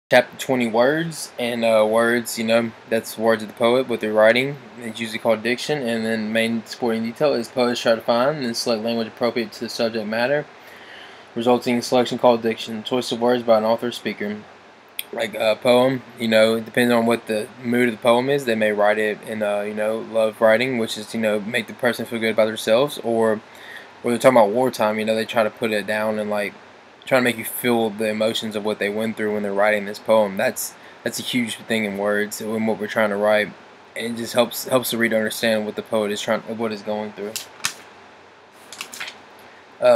Chapter 20 words, and words, that's words of the poet, what they're writing. It's usually called diction, and then main supporting detail is poets try to find and select language appropriate to the subject matter, resulting in selection called diction. Choice of words by an author or speaker. Like a poem, depending on what the mood of the poem is, they may write it in, love writing, which is, make the person feel good about themselves, or they're talking about wartime, they try to put it down and like trying to make you feel the emotions of what they went through when they're writing this poem. That's a huge thing in words and what we're trying to write, and it just helps the reader understand what the poet is what is going through.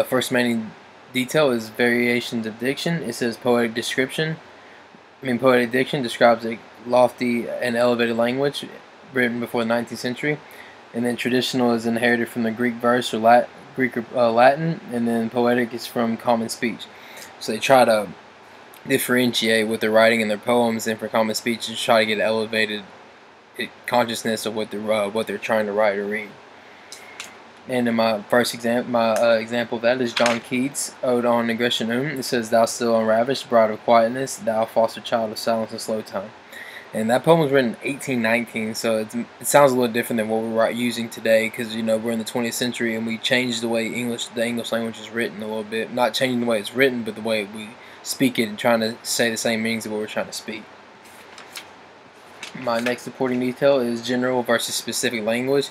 First main detail is variations of diction. It says poetic description. Poetic diction describes a lofty and elevated language written before the 19th century, and then traditional is inherited from the Greek verse or Latin, and then poetic is from common speech. So they try to differentiate what they're writing in their poems, and for common speech, just try to get an elevated consciousness of what they're trying to write or read. And in my first example of that is John Keats' Ode on Negression. It says, "Thou still unravished, bride of quietness, thou foster child of silence and slow time." And that poem was written in 1819, so it sounds a little different than what we're using today, because we're in the 20th century and we changed the way the English language is written a little bit. Not changing the way it's written, but the way we speak it and trying to say the same meanings of what we're trying to speak. My next supporting detail is general versus specific language.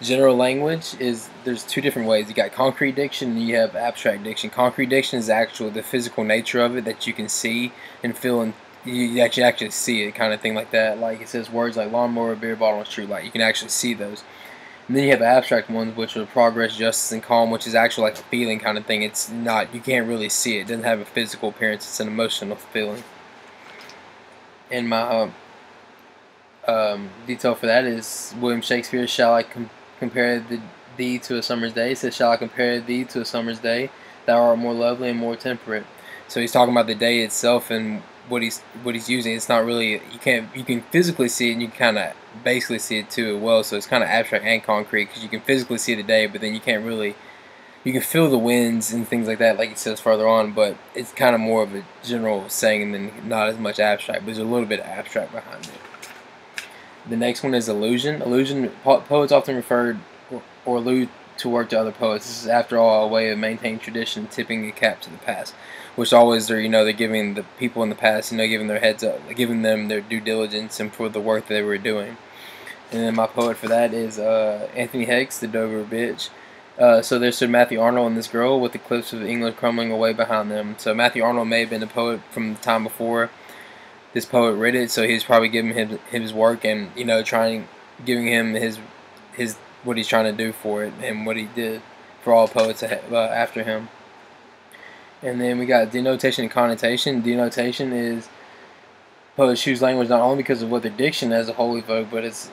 General language is, there's two different ways. You got concrete diction and you have abstract diction. Concrete diction is the physical nature of it that you can see and feel, and you actually see it, kind of thing like that. Like it says words like lawnmower, beer bottle, and street light. You can actually see those. And then you have abstract ones, which are progress, justice, and calm, which is actually like a feeling kind of thing. It's not, you can't really see it. It doesn't have a physical appearance. It's an emotional feeling. And my detail for that is William Shakespeare's "Shall I compare thee to a summer's day?" It says, "Shall I compare thee to a summer's day? Thou art more lovely and more temperate." So he's talking about the day itself and what he's using. It's not really, you can physically see it, and you can kind of basically see it too as well. So it's kind of abstract and concrete, because you can physically see the day, but then you can't really, you can feel the winds and things like that, like it says further on. But it's kind of more of a general saying than not as much abstract. But there's a little bit of abstract behind it. The next one is allusion. Poets often refer or allude to work to other poets. This is, after all, a way of maintaining tradition, tipping a cap to the past, which always they're giving the people in the past, giving their heads up, giving them their due diligence and for the work that they were doing. And then my poet for that is Anthony Hicks, the Dover Bitch. So there's Sir Matthew Arnold and this girl with the cliffs of England crumbling away behind them. So Matthew Arnold may have been a poet from the time before this poet read it, so he's probably giving him his work and giving him his what he's trying to do for it and what he did for all poets after him. And then we got denotation and connotation. Denotation is poets choose language not only because of what their diction as a whole evoke, but it's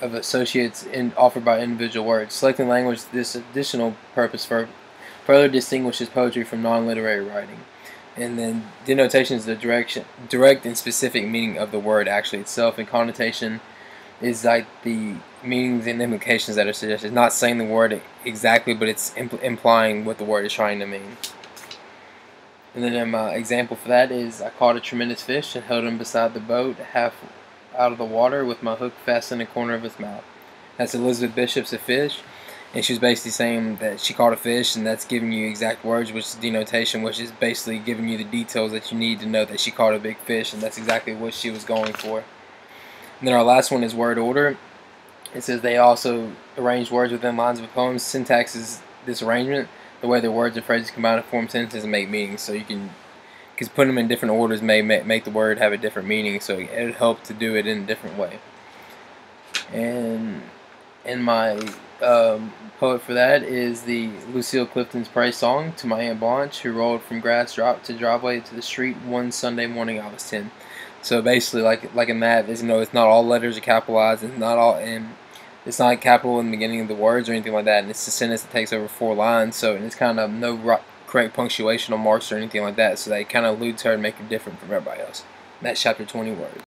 of associates offered by individual words. Selecting language this additional purpose further distinguishes poetry from non-literary writing. And then denotation is the direct and specific meaning of the word actually itself, and connotation is like the meanings and implications that are suggested. It's not saying the word exactly, but it's implying what the word is trying to mean. And then my example for that is, "I caught a tremendous fish and held him beside the boat, half out of the water, with my hook fastened in the corner of his mouth." That's Elizabeth Bishop's A Fish. And she was basically saying that she caught a fish, and that's giving you exact words, which is denotation, which is basically giving you the details that you need to know that she caught a big fish, and that's exactly what she was going for. And then our last one is word order. It says they also arrange words within lines of a poem. Syntax is this arrangement, the way the words and phrases combine to form sentences and make meanings. So you can, because putting them in different orders may make the word have a different meaning, so it would help to do it in a different way. And in my poet for that is the Lucille Clifton's praise song, "To My Aunt Blanche, who rolled from grass drop to driveway to the street one Sunday morning I was 10." So basically, like in that, it's not all letters are capitalized, and it's not capital in the beginning of the words or anything like that, and it's a sentence that takes over 4 lines. So it's kind of no correct punctuational marks or anything like that. So they kind of allude to her and make her different from everybody else. And that's chapter 20 words.